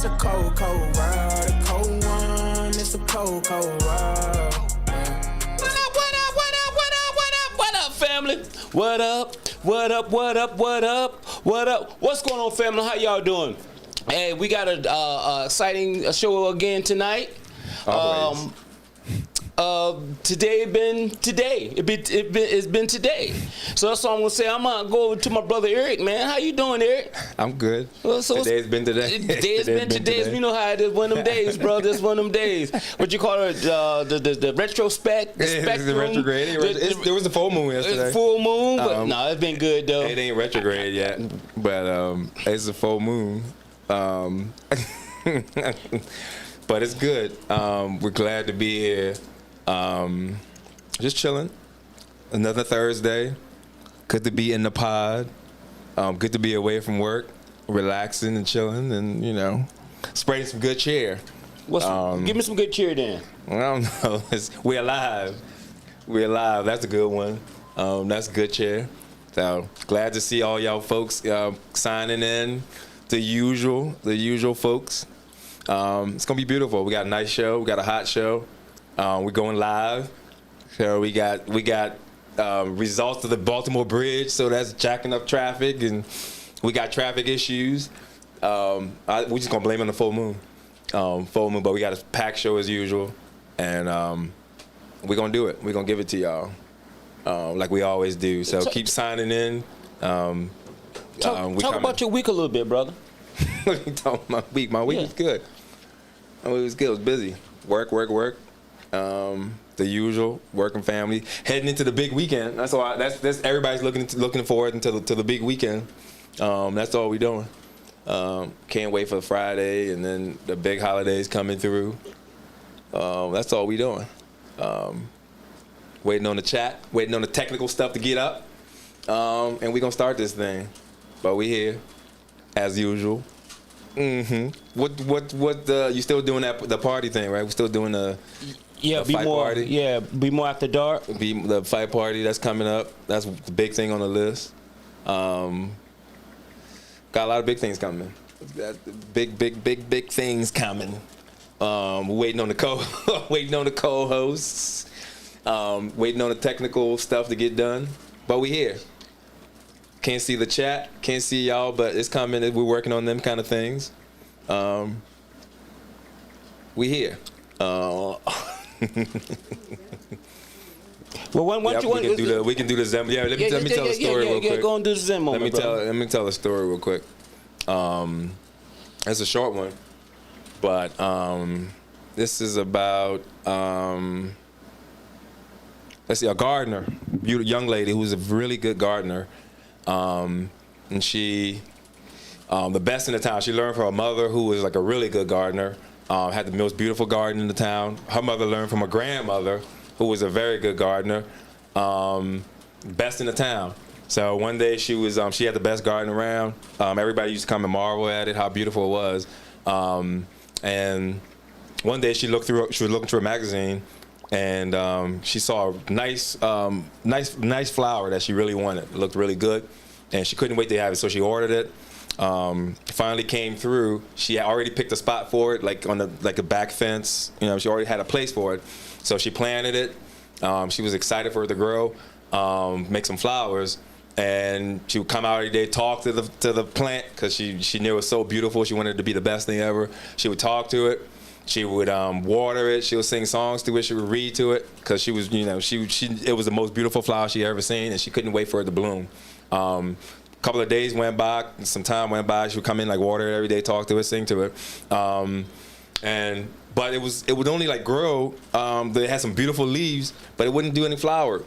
It's a cold, cold world. A cold one. It's a cold, cold world. What up, family? What up? What up? What up? What up? What up? What's going on, family? How y'all doing? Hey, we got a exciting show again tonight. Today it's been today. So that's all I'm gonna say. I'm gonna go over to my brother Eric, man. How you doing, Eric? I'm good. Today's been today. Today's been today. You know how it is. One of them days, bro. That's one of them days. What you call it? The retrospect. The spectrum. The retrograde. There was a full moon yesterday. It's full moon, but no, it's been good though. It ain't retrograde yet, but it's a full moon. But it's good. We're glad to be here. Just chilling. Another Thursday. Good to be in the pod. Good to be away from work, relaxing and chilling, and spreading some good cheer. Give me some good cheer then. I don't know. We're alive. We're alive. That's a good one. That's a good cheer. So glad to see all y'all folks signing in. The usual folks. It's gonna be beautiful. We got a nice show. We got a hot show. We're going live. So we got results of the Baltimore Bridge. So that's jacking up traffic, and we got traffic issues. We're just gonna blame it on the full moon. But we got a packed show as usual, and we're gonna do it. We're gonna give it to y'all like we always do. So keep signing in. Talk about your week a little bit, brother. What are you talking about? My week was good. My week was good. It was busy. Work. The usual, work and family. Heading into the big weekend. That's all. That's everybody's looking forward to the big weekend. That's all we doing. Can't wait for Friday and then the big holidays coming through. That's all we doing. Waiting on the chat, waiting on the technical stuff to get up, and we gonna start this thing. But we here, as usual. What? You still doing the party thing, right? We still doing the fight party. Yeah, Bmore After Dark. The fight party that's coming up. That's the big thing on the list. Got a lot of big things coming. Big things coming. Waiting on the co-hosts. Waiting on the technical stuff to get done. But we here. Can't see the chat, can't see y'all, but it's coming. We're working on them kind of things. We here. Well, we can do the Zen. Yeah, let me tell the story real quick. Go and do the Zen moment. Let me tell the story real quick. It's a short one, but this is about let's see, a gardener, young lady who's a really good gardener. And she, the best in the town. She learned from her mother, who was like a really good gardener, had the most beautiful garden in the town. Her mother learned from her grandmother, who was a very good gardener, best in the town. So one day she had the best garden around. Everybody used to come and marvel at it, how beautiful it was. And one day she was looking through a magazine, and she saw a nice flower that she really wanted. It looked really good, and she couldn't wait to have it, so she ordered it. Finally came through. She had already picked a spot for it, like on a back fence. She already had a place for it, so she planted it. She was excited for it to grow, make some flowers, and she would come out every day, talk to the plant, because she knew it was so beautiful. She wanted it to be the best thing ever. She would talk to it. She would water it. She would sing songs to it. She would read to it, because she was, it was the most beautiful flower she ever seen, and she couldn't wait for it to bloom. A couple of days went by, some time went by. She would come in, water it every day, talk to it, sing to it, but it would only grow. They had some beautiful leaves, but it wouldn't do any flower.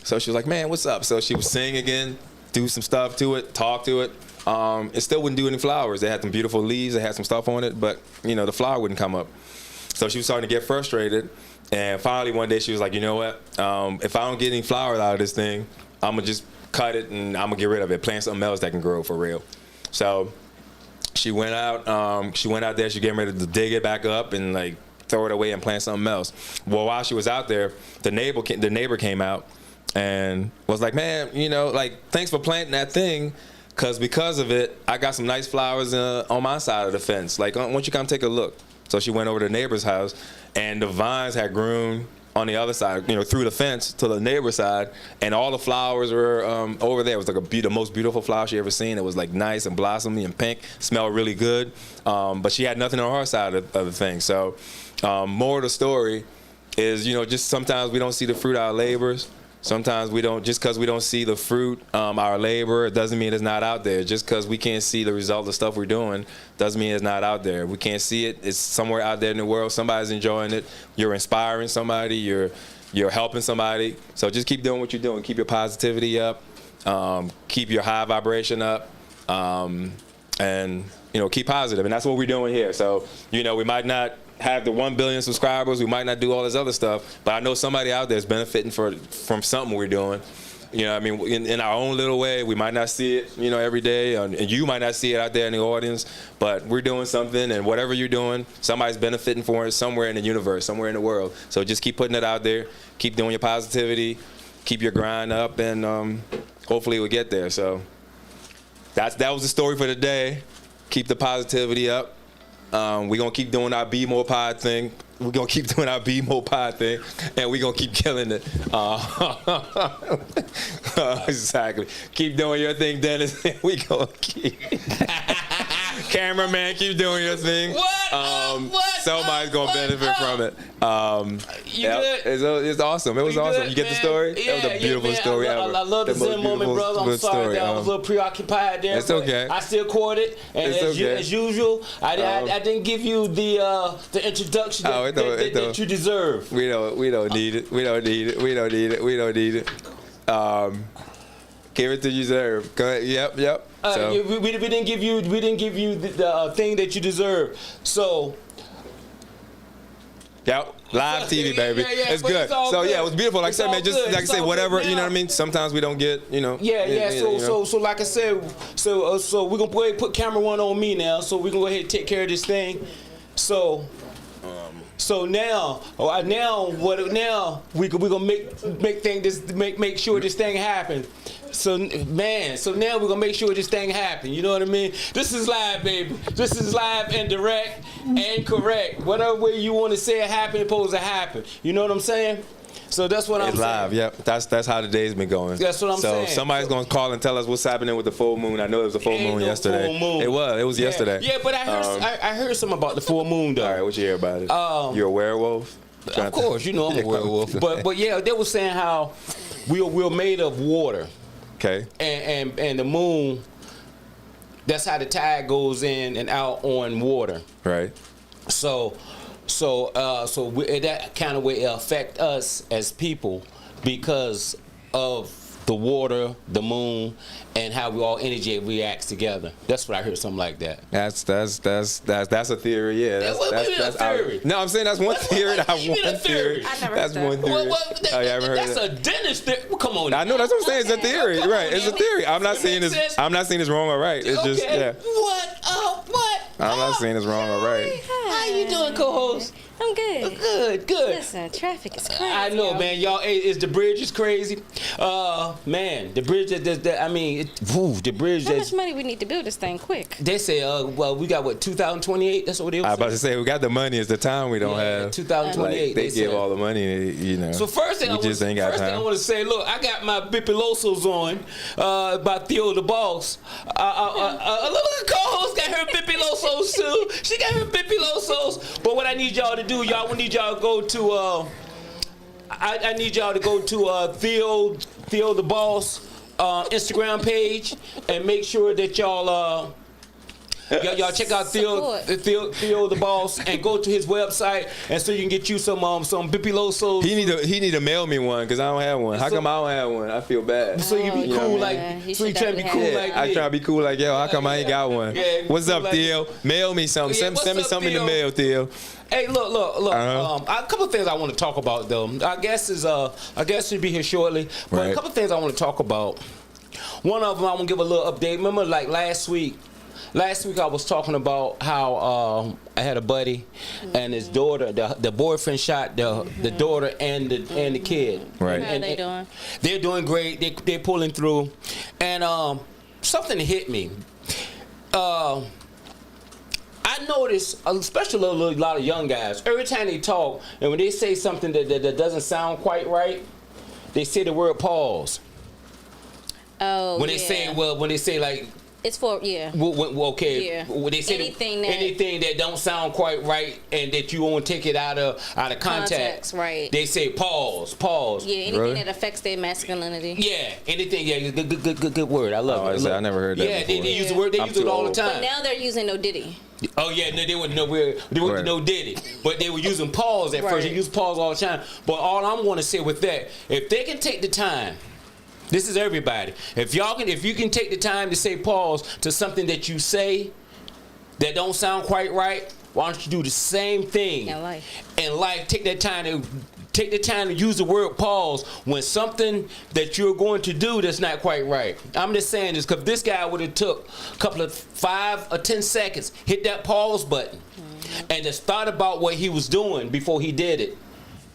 So she was like, "Man, what's up?" So she would sing again, do some stuff to it, talk to it. It still wouldn't do any flowers. They had some beautiful leaves. They had some stuff on it, but the flower wouldn't come up. So she was starting to get frustrated, and finally one day she was like, "You know what? If I don't get any flowers out of this thing, I'm gonna just cut it and I'm gonna get rid of it. Plant something else that can grow for real." So she went out. She went out there. She getting ready to dig it back up and throw it away and plant something else. Well, while she was out there, the neighbor came out and was like, "Man, thanks for planting that thing, because of it, I got some nice flowers on my side of the fence. Like, why don't you come take a look? So she went over to the neighbor's house, and the vines had grown on the other side, through the fence to the neighbor's side, and all the flowers were over there. It was like the most beautiful flower she ever seen. It was like nice and blossomy and pink, smelled really good. But she had nothing on her side of the thing. So, more of the story is, just sometimes we don't see the fruit of our labors. Sometimes we don't, just because we don't see the fruit, our labor, it doesn't mean it's not out there. Just because we can't see the result of stuff we're doing doesn't mean it's not out there. We can't see it. It's somewhere out there in the world. Somebody's enjoying it. You're inspiring somebody. You're helping somebody. So just keep doing what you're doing. Keep your positivity up. Keep your high vibration up. And, keep positive. And that's what we're doing here. So, we might not have the 1 billion subscribers, we might not do all this other stuff, but I know somebody out there is benefiting from something we're doing. In our own little way. We might not see it, every day, and you might not see it out there in the audience, but we're doing something, and whatever you're doing, somebody's benefiting from it somewhere in the universe, somewhere in the world. So just keep putting it out there, keep doing your positivity, keep your grind up, and hopefully we'll get there. So that was the story for today. Keep the positivity up. We're going to keep doing our Bmore Pod thing. We're going to keep doing our Bmore Pod thing, and we're going to keep killing it. Exactly. Keep doing your thing, Dennis. We going to keep. Cameraman, keep doing your thing. Somebody's going to benefit from it. Good? It's awesome. It was awesome. You get the story? Yeah, that was a beautiful story ever. I love the Zen moment, brother. I'm sorry that I was a little preoccupied there. It's okay. I still caught it. And as usual, I didn't give you the introduction that you deserve. We don't need it. We don't need it. Give it to you deserve. Go ahead. Yep. We didn't give you the thing that you deserve. So. Yep, live TV, baby. It's good. So good. Yeah, it was beautiful. Like I said, man, just like I say, whatever, you know what I mean? Sometimes we don't get, So like I said, so we're gonna go ahead and put camera one on me now. So we're gonna go ahead and take care of this thing. So now we gonna make sure this thing happen. So now we're gonna make sure this thing happen. You know what I mean? This is live, baby. This is live and direct and correct. Whatever way you want to say it happen, it's supposed to happen. You know what I'm saying? So that's what I'm saying. It's live, yep. That's how the day's been going. That's what I'm saying. So somebody's gonna call and tell us what's happening with the full moon. I know there was a full moon yesterday. Full moon. It was yesterday. Yeah, but I heard something about the full moon though. All right, what you hear about it? You're a werewolf? Of course, I'm a werewolf. But yeah, they were saying how we're made of water. Okay. And the moon, that's how the tide goes in and out on water. Right. So that kind of way affect us as people because of the water, the moon, and how we all energy reacts together. That's what I heard, something like that. That's a theory, yeah. That's theory. No, I'm saying that's one theory. Theory. I never That's heard one that. theory. That's a dentist theory. Come on. I know, that's what I'm saying. It's a theory, Come right? on, It's a theory. I'm not saying it's wrong or right. It's just yeah. What? I'm not saying it's wrong or right. How you doing, co-host? I'm good. Good. Listen, traffic is crazy. I know, man. Y'all, the bridge is crazy. Man, the bridge the bridge. How much money we need to build this thing quick? They say, we got 2028. That's what they were saying. I was about to say we got the money. It's the time we don't have. 2028. Like, they give all the money, So first thing I want to say, look, I got my Bipilosos on by Theo the Boss. Look at the co-host got her Bipilosos too. She got her Bipilosos. But what I need y'all to do, I need y'all to go to. I need y'all to go to Theo the Boss Instagram page and make sure that y'all check out Theo the Boss and go to his website and so you can get you some Bipilosos. He need to mail me one because I don't have one. How come I don't have one? I feel bad. So you can be cool so you trying to be cool like me. I try to be cool like yo. How come I ain't got one? Yeah, what's up, like Theo? Mail me something. Send me something in the mail, Theo. Hey, look. A couple of things I want to talk about though. Our guest should be here shortly. But right. A couple of things I want to talk about. One of them I want to give a little update. Remember, like last week I was talking about how I had a buddy and his daughter, the boyfriend shot the daughter and the kid. Right. How are they doing? They're doing great. They're pulling through, and something hit me. I notice, especially a lot of young guys, every time they talk, and when they say something that doesn't sound quite right, they say the word pause. Oh, when they say like, it's for okay. Yeah. When they say anything that don't sound quite right and that you won't take it out of context, right? They say pause. Yeah, anything that affects their masculinity. Yeah, anything. Yeah, good word. I love it. I never heard that. Yeah, before. they use the word. They use it all the time. But now they're using no Diddy. Oh yeah, no, they wouldn't know where they wouldn't know Diddy, but they were using pause at first. They use pause all the time. But all I'm going to say with that, if they can take the time. This is everybody. If you can take the time to say pause to something that you say that don't sound quite right, why don't you do the same thing in life? Take the time to use the word pause when something that you're going to do that's not quite right. I'm just saying this because this guy would have took a couple of 5 or 10 seconds, hit that pause button, and just thought about what he was doing before he did it.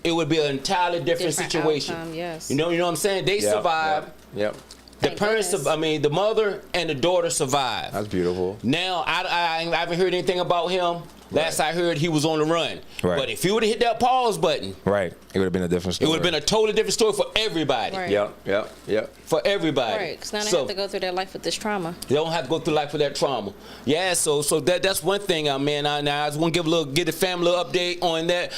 It would be an entirely different situation. Outcome, yes. You know what I'm saying? They survived. Yep. The parents, the mother and the daughter survived. That's beautiful. Now, I haven't heard anything about him. Last I heard, he was on the run. Right. But if he would have hit that pause button, right, it would have been a different story. It would have been a totally different story for everybody. Right. Yep. For everybody. Right, because now they have to go through their life with this trauma. They don't have to go through life with that trauma. Yeah, so that's one thing, man. I just want to give the family a little update on that.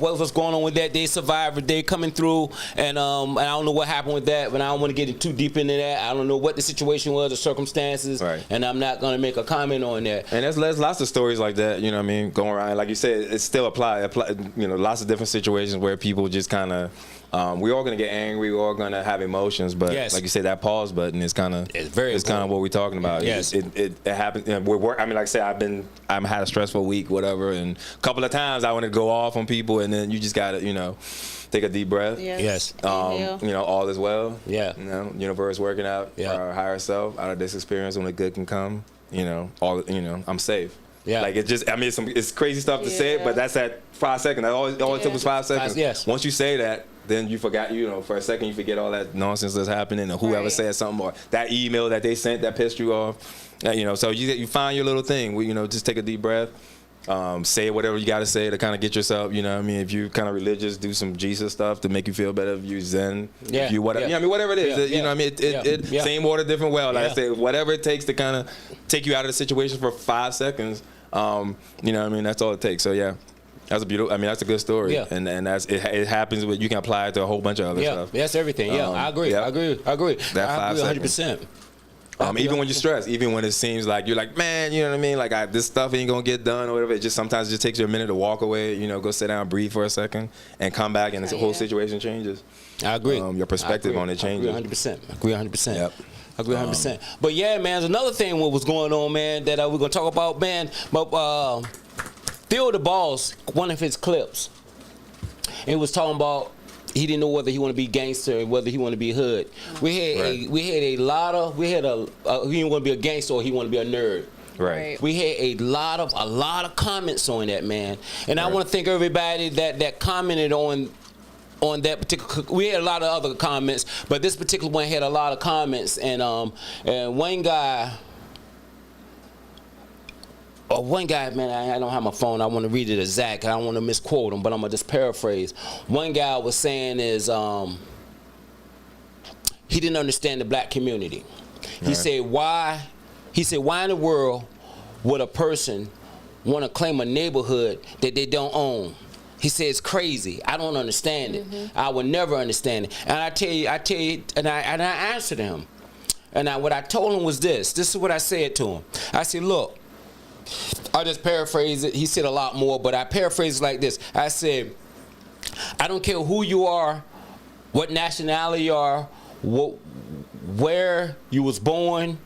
What's going on with that? They survived. They coming through, and I don't know what happened with that, but I don't want to get too deep into that. I don't know what the situation was, the circumstances, and I'm not going to make a comment on that. And there's lots of stories like that, you know what I mean, going around. Like you said, it still apply, you know, lots of different situations where people just kind of, we're all gonna get angry, we're all gonna have emotions, but like you said, that pause button is kind of what we're talking about. Yes, it happens. You know, I mean, like I said, I've had a stressful week, whatever, and a couple of times I want to go off on people, and then you just gotta, you know, take a deep breath. Yes. You know, all is well. Yeah. You know, universe working out for our higher self. Out of this experience, when the good can come, you know, I'm safe. Yeah. Like, it's crazy stuff to say, but that's at 5 seconds. All it took was 5 seconds. Yes. Once you say that, then you forgot, you know, for a second you forget all that nonsense that's happening, and whoever said something, or that email that they sent that pissed you off. You know, so you find your little thing. You know, just take a deep breath. Say whatever you got to say to kind of get yourself, you know what I mean? If you're kind of religious, do some Jesus stuff to make you feel better. If you Zen, if you whatever, you know what I mean? Whatever it is, you know what I mean? Same water, different well. Like I say, whatever it takes to kind of take you out of the situation for 5 seconds, you know what I mean? That's all it takes. So, yeah. That's a beautiful. I mean, that's a good story. Yeah. And that's it happens. But you can apply it to a whole bunch of other stuff. Yeah, that's everything. Yeah, I agree. I agree. That 5 seconds. 100%. Even when you're stressed, even when it seems like you're like, man, you know what I mean? Like, this stuff ain't gonna get done or whatever. It just sometimes it just takes you a minute to walk away. You know, go sit down, breathe for a second, and come back, and the whole situation changes. I agree. Your perspective on it changes. I agree 100%. Agree 100%. Yep. I agree 100%. But yeah, man, there's another thing what was going on, man, that we're gonna talk about, man. But Theo the Boss, one of his clips, it was talking about he didn't know whether he want to be gangster or whether he want to be hood. We had he didn't want to be a gangster or he want to be a nerd. Right. We had a lot of comments on that, man, and I want to thank everybody that commented on that particular. We had a lot of other comments, but this particular one had a lot of comments, and one guy. One guy, man, I don't have my phone. I want to read it exact. I don't want to misquote him, but I'm going to just paraphrase. One guy was saying is he didn't understand the black community. He said, why in the world would a person want to claim a neighborhood that they don't own? He said, it's crazy. I don't understand it. I would never understand it. And I tell you, and I answered him. And what I told him was this. This is what I said to him. I said, look, I'll just paraphrase it. He said a lot more, but I paraphrase it like this. I said, I don't care who you are, what nationality you are, where you was born,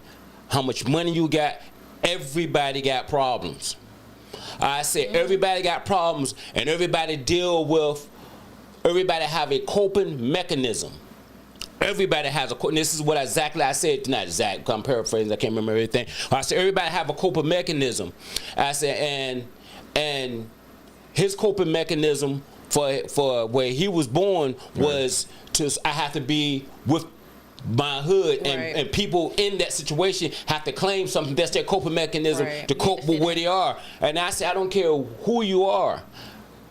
how much money you got. Everybody got problems. I said everybody got problems, and everybody have a coping mechanism. Everybody has and this is what exactly I said, not exact, I'm paraphrasing, I can't remember everything. I said everybody have a coping mechanism. I said, and his coping mechanism for where he was born was I have to be with my hood, and, Right. and people in that situation have to claim something. That's their coping mechanism Right. to cope with where they are. And I say, I don't care who you are,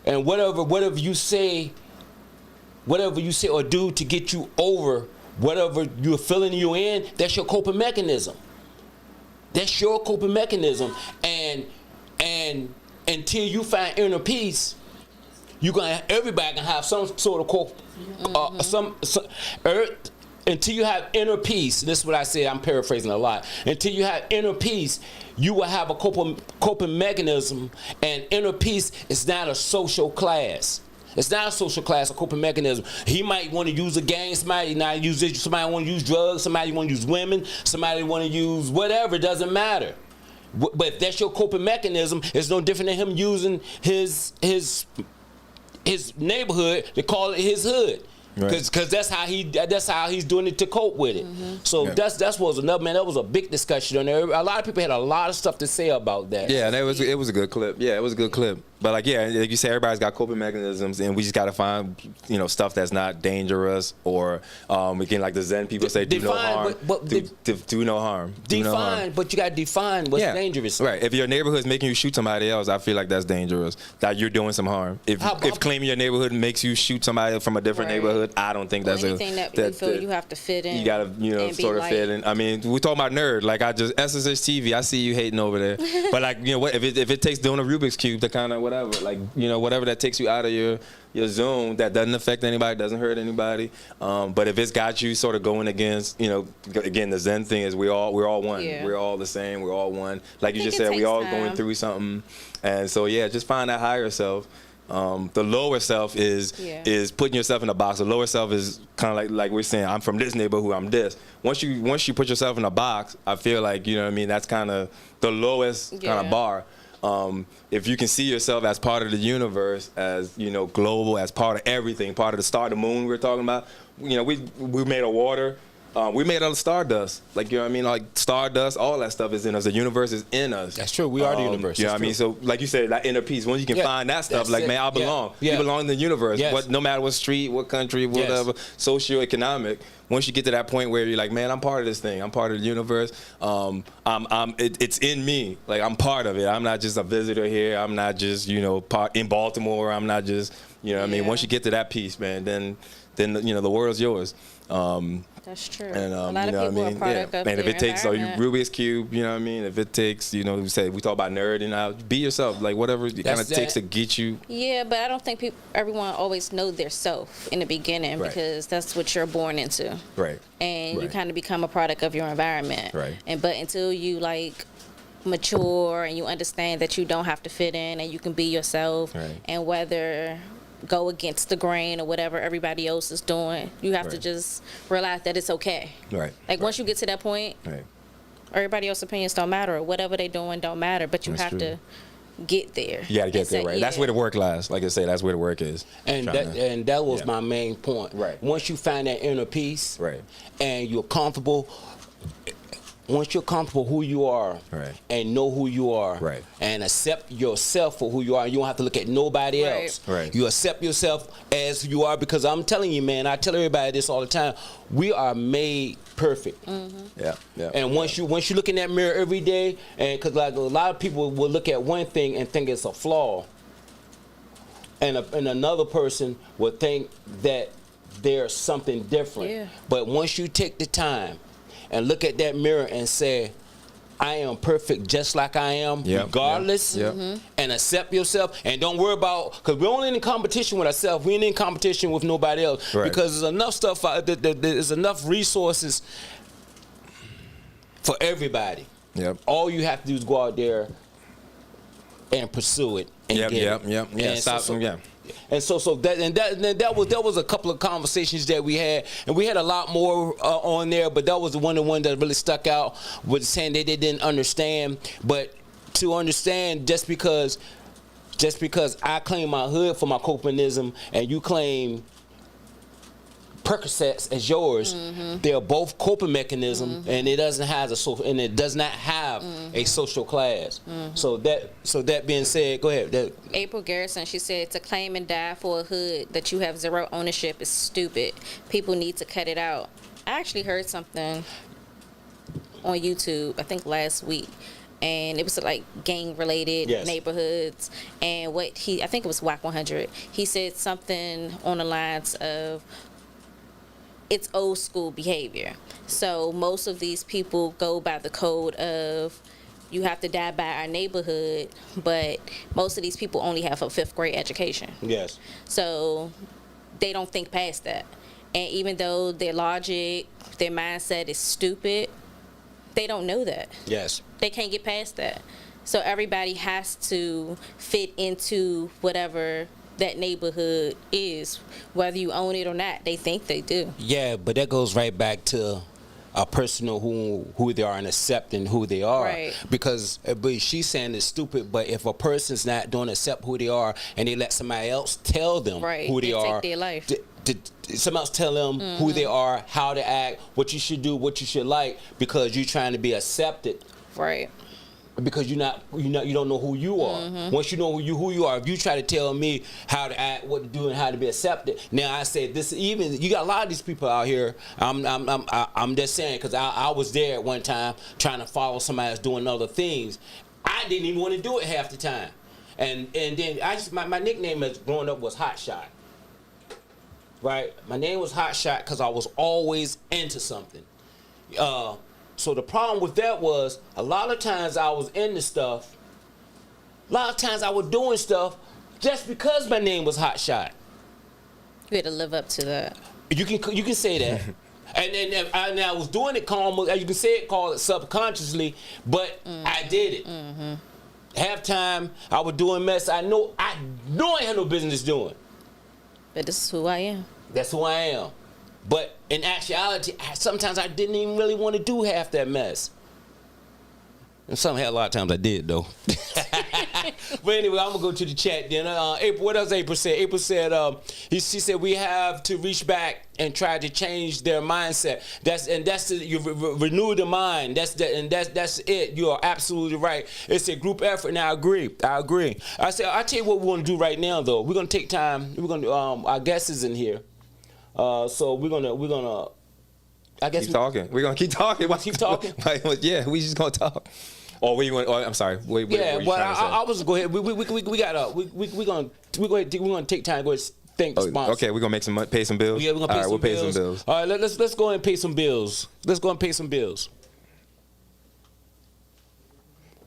and whatever you say or do to get you over whatever you're feeling you in, that's your coping mechanism. That's your coping mechanism, and until you find inner peace, everybody can have some sort of until you have inner peace. This is what I said. I'm paraphrasing a lot. Until you have inner peace, you will have a coping mechanism, and inner peace is not a social class. It's not a social class, a coping mechanism. He might want to use a gang, somebody not use it, somebody want to use drugs, somebody want to use women, somebody want to use whatever, it doesn't matter. But if that's your coping mechanism, it's no different than him using his neighborhood to call it his hood. Because that's how he's doing it to cope with it. So that was another, man. That was a big discussion on there. A lot of people had a lot of stuff to say about that. Yeah, and it was a good clip. Yeah, it was a good clip. But like you say, everybody's got coping mechanisms, and we just got to find stuff that's not dangerous, or again, like the Zen people say, do no harm. Do no harm. But you got to define what's dangerous. Right. If your neighborhood's making you shoot somebody else, I feel like that's dangerous. That you're doing some harm. If claiming your neighborhood makes you shoot somebody from a different neighborhood, I don't think that's anything that you feel you have to fit in. You gotta, sort of fit in. I mean, we talking about nerd. Like SSH TV. I see you hating over there. But like, what if it takes doing a Rubik's cube to kind of whatever, like whatever that takes you out of your zone, that doesn't affect anybody, doesn't hurt anybody. But if it's got you sort of going against, again, the Zen thing is we're all one. Yeah. We're all the same. We're all one. Like you just said, we all going through something. And so just find that higher self. The lower self is putting yourself in a box. The lower self is kind of like we're saying, I'm from this neighborhood, I'm this. Once you put yourself in a box, I feel like, that's kind of the lowest kind of bar. If you can see yourself as part of the universe, as global, as part of everything, part of the star, the moon we're talking about. We made of water. We made out of stardust. Like, like stardust, all that stuff is in us. The universe is in us. That's true. We are the universe. You know what I mean? So, like you said, that inner peace. Once you can find that stuff, like, man, I belong. You belong in the universe. No matter what street, what country, whatever, socioeconomic. Once you get to that point where you're like, man, I'm part of this thing. I'm part of the universe. It's in me. Like, I'm part of it. I'm not just a visitor here. I'm not just, part in Baltimore. I'm not just, I mean? Once you get to that piece, man, then the world's yours. That's true. And, a lot of people are product of and if it takes environment. Rubik's Cube, you know what I mean? If it takes, we talk about nerding out, be yourself, like whatever it kind of takes to get you. Yeah, but I don't think everyone always know their self in the beginning because that's what you're born into. Right. And you kind of become a product of your environment. Right. But until you mature and you understand that you don't have to fit in and you can be yourself, and whether go against the grain or whatever everybody else is doing, you have to just realize that it's okay. Right. Once you get to that point, everybody else's opinions don't matter, or whatever they doing don't matter, but you have to get there. You got to get there, right? That's where the work lies. Like I say, that's where the work is. And that was my main point. Right. Once you find that inner peace, and you're comfortable. Once you're comfortable who you are, and know who you are, and accept yourself for who you are, you don't have to look at nobody else. Right. You accept yourself as you are, because I'm telling you, man, I tell everybody this all the time, we are made perfect. Yeah. And once you look in that mirror every day, and because like a lot of people will look at one thing and think it's a flaw, and another person will think that there's something different. Yeah. But once you take the time and look at that mirror and say, I am perfect just like I am, regardless, and accept yourself, and don't worry about, because we're only in competition with ourselves. We ain't in competition with nobody else, because there's enough stuff, there's enough resources for everybody. All you have to do is go out there and pursue it. And get it. And so that was a couple of conversations that we had, and we had a lot more on there, but that was the one that really stuck out, was saying that they didn't understand. But to understand, just because I claim my hood for my copinism and you claim Percocets as yours, they're both coping mechanism, and it does not have a social class. So that being said, go ahead. April Garrison, she said, to claim and die for a hood that you have zero ownership is stupid. People need to cut it out. I actually heard something on YouTube, I think last week, and it was like gang related neighborhoods, and I think it was WAC 100. He said something on the lines of it's old school behavior. So most of these people go by the code of you have to die by our neighborhood, but most of these people only have a 5th grade education. Yes. So they don't think past that. And even though their logic, their mindset is stupid, they don't know that. Yes. They can't get past that. So everybody has to fit into whatever that neighborhood is, whether you own it or not. They think they do. Yeah, but that goes right back to a person who they are and accepting who they are. Right. Because but she's saying it's stupid, but if a person's not don't accept who they are and they let somebody else tell them who they are, take their life. Someone else tell them who they are, how to act, what you should do, what you should like, because you're trying to be accepted. Right. Because you don't know who you are. Once you know who you are, if you try to tell me how to act, what to do, and how to be accepted, now I say this. Even you got a lot of these people out here. I'm just saying because I was there at one time trying to follow somebody that's doing other things. I didn't even want to do it half the time, and then my nickname as growing up was Hot Shot. Right, my name was Hot Shot because I was always into something. So the problem with that was a lot of times I was into stuff. A lot of times I was doing stuff just because my name was Hot Shot. You had to live up to that. You can say that. and I was doing it almost, you can say it, call it subconsciously, but I did it. Halftime I was doing mess I know I had no business doing. But this is who I am. That's who I am. But in actuality, sometimes I didn't even really want to do half that mess. And a lot of times I did, though. But anyway, I'm going to go to the chat then. April, what else April said? April said, she said we have to reach back and try to change their mindset. You renew the mind. That's it. You are absolutely right. It's a group effort, and I agree. I said, I'll tell you what we want to do right now, though. We're going to take time. We're going to, our guest is in here. So we're gonna. I guess keep talking. We're gonna keep talking. Keep talking. Yeah, we just gonna talk. Oh, I'm sorry. Yeah, but I was go ahead. We're gonna take time. Go ahead. Thank the sponsor. Okay, we're gonna make pay some bills. Yeah, we're gonna pay some bills. All right, let's go and pay some bills. Let's go and pay some bills.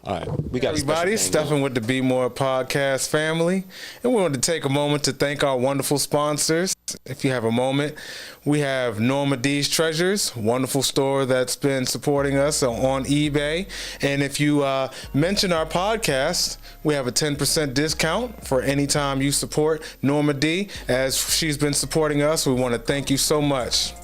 All right, we got everybody. Stephen with the Bmore Podcast family, and we want to take a moment to thank our wonderful sponsors. If you have a moment, we have Norma D's Treasures, wonderful store that's been supporting us on eBay. And if you mention our podcast, we have a 10% discount for any time you support Norma D. As she's been supporting us, we want to thank you so much.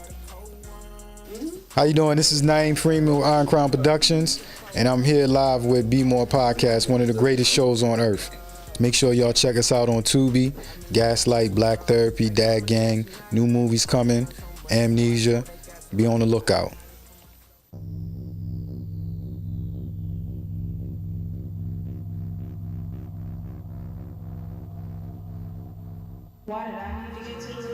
How you doing? This is Naeem Freeman with Iron Crown Productions, and I'm here live with Bmore Podcast, one of the greatest shows on earth. Make sure y'all check us out on Tubi, Gaslight, Black Therapy, Dad Gang, new movies coming, Amnesia. Be on the lookout. Why did I need to get to it?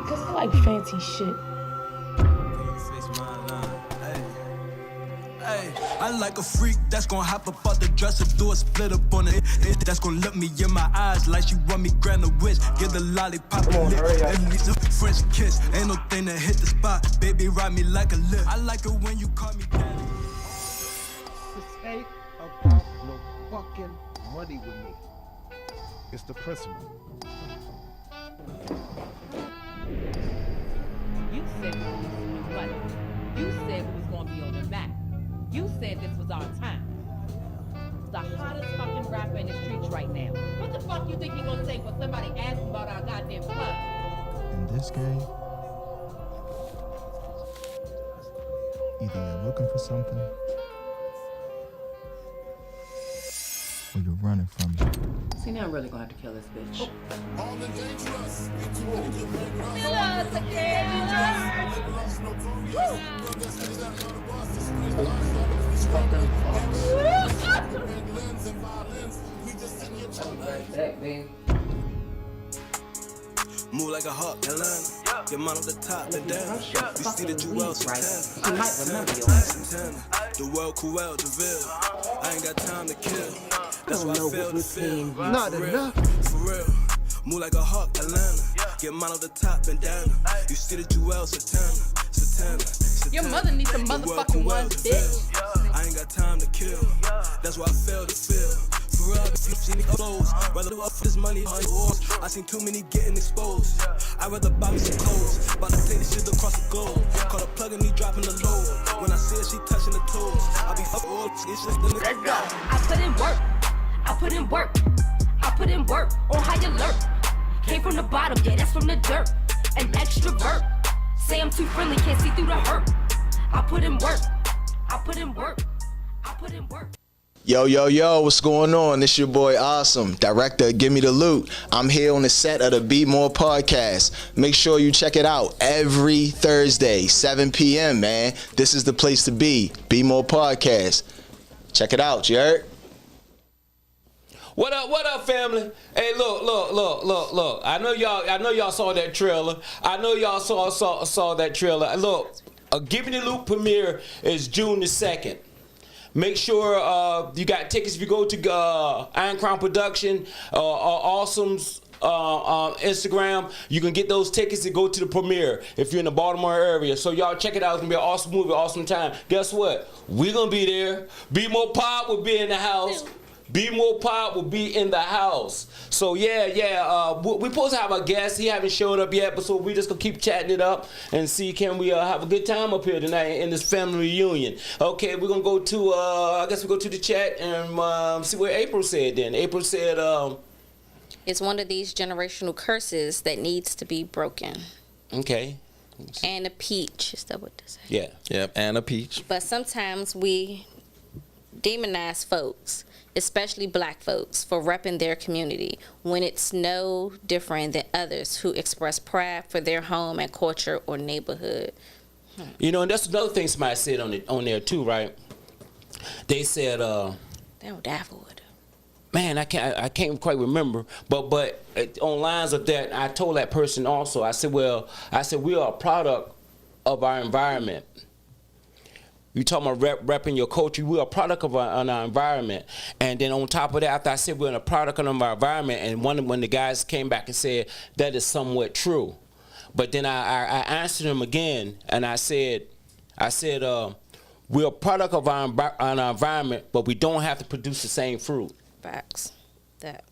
Because I like fancy shit. I like a freak that's gonna hop up out the dresser, do a split up on it. That's gonna look me in my eyes like she want me grant a wish. Get the lollipop and lick. It needs a French kiss. Ain't no thing that hit the spot. Baby, ride me like a lift. I like it when you call me daddy. This ain't about no fucking money with me. It's the principle. You said we was money. You said we was gonna be on the map. You said this was our time. The hottest fucking rapper in the streets right now. What the fuck you think you gonna say when somebody asks about our goddamn club? In this game, either you're looking for something or you're running from it. See, now I'm really gonna have to kill this bitch. Move like a hawk, Atlanta. Get mine off the top and down. You see the jewels, right? You might remember your the world Cruel, DeVille. I ain't got time to kill. That's why I feel the feel. Not enough. For real. Move like a hawk, Atlanta. Get mine off the top and down. You see the jewels, Satana. Your mother needs some motherfucking ones, bitch. I ain't got time to kill. That's why I feel the feel. For real, if you see me clothes, rather do up for this money on wars. I seen too many getting exposed. I'd rather buy me some clothes. About to take this shit across the globe. Call the plug and me dropping the load. When I see her, she touching the toes. I be fucking all it's just the Let's go. I put in work. I put in work. I put in work on high alert. Came from the bottom, yeah, that's from the dirt. An extrovert. Say I'm too friendly, can't see through the hurt. I put in work. I put in work. I put in work. Yo, what's going on? This your boy Awesome, director of Give Me the Loot. I'm here on the set of the Bmore Podcast. Make sure you check it out every Thursday, 7 p.m., man. This is the place to be, Bmore Podcast. Check it out, you heard? What up, family? Hey, look. I know y'all saw that trailer. I know y'all saw that trailer. Look, Give Me the Loot premiere is June the 2nd. Make sure you got tickets if you go to Iron Crown Production or Awesome's Instagram. You can get those tickets to go to the premiere if you're in the Baltimore area. So y'all check it out. It's going to be an awesome movie, awesome time. Guess what? We're going to be there. Bmore Pod will be in the house. Bmore Pod will be in the house. So yeah. We supposed to have a guest. He haven't showed up yet, but so we just gonna keep chatting it up and see can we have a good time up here tonight in this family reunion. Okay, we're gonna go to I guess we go to the chat and see what April said. Then April said it's one of these generational curses that needs to be broken. Okay. And a peach, is that what they say? Yeah. Yep. And a peach. But sometimes we demonize folks, especially black folks, for repping their community when it's no different than others who express pride for their home and culture or neighborhood. You know, and that's another thing somebody said on there too, right? They said, they don't die for it. Man, I can't quite remember, but on lines of that, I told that person also. I said we are a product of our environment. You talking about repping your culture. We're a product of our environment. And then on top of that, after I said we're a product of our environment, and when the guys came back and said that is somewhat true. But then I answered them again, and I said we're a product of our environment, but we don't have to produce the same fruit. Facts. That.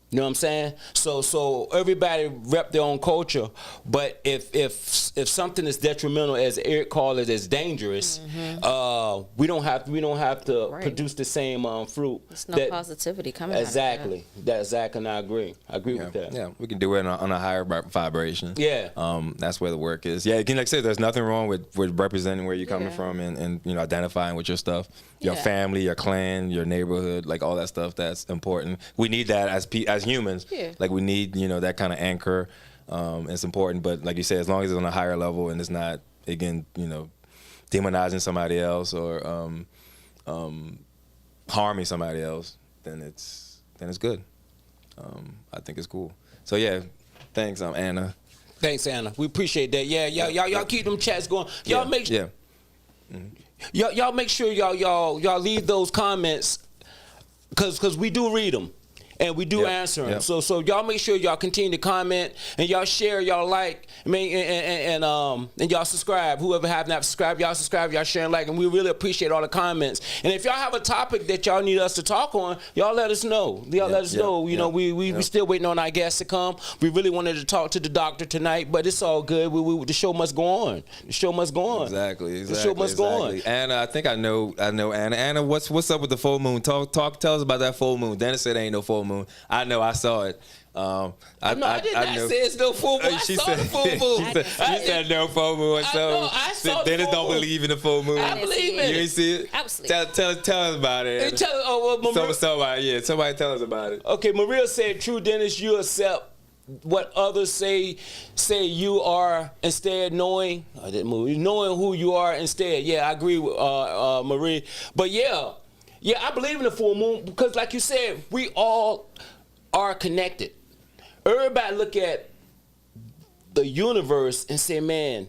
You know what I'm saying? So everybody rep their own culture, but if something is detrimental, as Eric called it, as dangerous, we don't have to produce the same fruit. There's no positivity coming. Exactly. That's exactly. And I agree with that. Yeah, we can do it on a higher vibration. Yeah. That's where the work is. Yeah, like I said, there's nothing wrong with representing where you're coming from and you know, identifying with your stuff, your family, your clan, your neighborhood, like all that stuff. That's important. We need that as humans. Yeah. Like we need, you know, that kind of anchor. It's important, but like you said, as long as it's on a higher level and it's not, again, you know, demonizing somebody else or harming somebody else, then it's good. I think it's cool. So yeah, thanks, Anna. Thanks, Anna. We appreciate that. Yeah, y'all keep them chats going. Y'all make sure. Y'all make sure y'all leave those comments, cause we do read them. And we do answer them. So y'all make sure y'all continue to comment and y'all share, y'all like, and y'all subscribe. Whoever have not subscribed, y'all subscribe, y'all share and like, and we really appreciate all the comments. And if y'all have a topic that y'all need us to talk on, y'all let us know. Y'all let us know. You know, we still waiting on our guests to come. We really wanted to talk to the doctor tonight, but it's all good. The show must go on. The show must go on. Exactly. The show must go on. Anna, I think I know Anna. Anna, what's up with the full moon? Tell us about that full moon. Dennis said ain't no full moon. I know, I saw it. I did not say it's no full moon. I saw the full moon. She said no full moon. So Dennis don't believe in the full moon. I believe in it. You ain't see it? Absolutely. Tell us about it. Somebody tell us about it. Okay, Maria said, "True, Dennis, you accept what others say you are instead knowing who you are instead." Yeah, I agree with Marie. But yeah, I believe in the full moon because, like you said, we all are connected. Everybody look at the universe and say, man,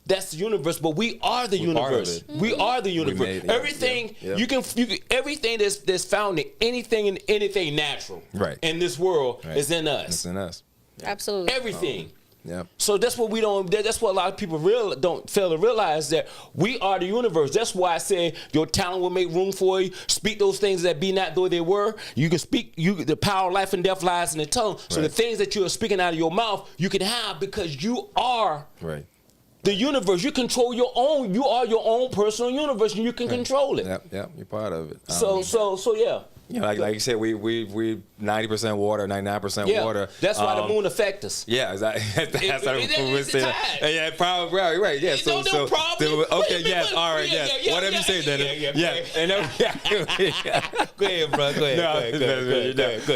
that's the universe, but we are the universe. We are the universe. Everything you can everything that's found in anything natural in this world is in us. It's in us. Absolutely. Everything. Yep. So that's what we don't. That's what a lot of people don't fail to realize, that we are the universe. That's why I say your talent will make room for you. Speak those things that be not though they were. You can speak. The power of life and death lies in the tongue. So the things that you are speaking out of your mouth, you can have, because you are the universe. You control your own. You are your own personal universe, and you can control it. Yep. You're part of it. So yeah. You know, like you said, we 90% water, 99% water. That's why the moon affects us. Yeah, exactly. That's how we're saying. Yeah, probably right. Yeah. No problem. Okay. Yes. All right. Yes. Whatever you say, Dennis. Yeah. And go ahead, bro. Go ahead.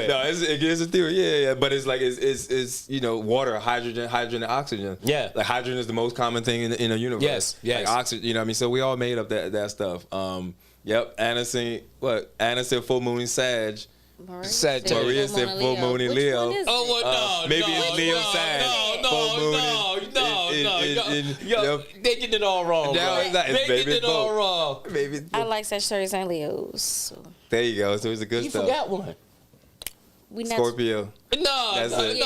No, it's a theory. Yeah. But it's like it's water, hydrogen, and oxygen. Yeah. Like hydrogen is the most common thing in the universe. Yes. Like oxygen. You know what I mean? So we all made up that stuff. Yep, Anna said full moon in Sag. Maria said full moon in Leo. Maybe it's Leo Sag. No. They get it all wrong. They get it all wrong. I like Sagittarius and Leos. So. There you go. So it's a good stuff. You forgot one. Scorpio. That's it.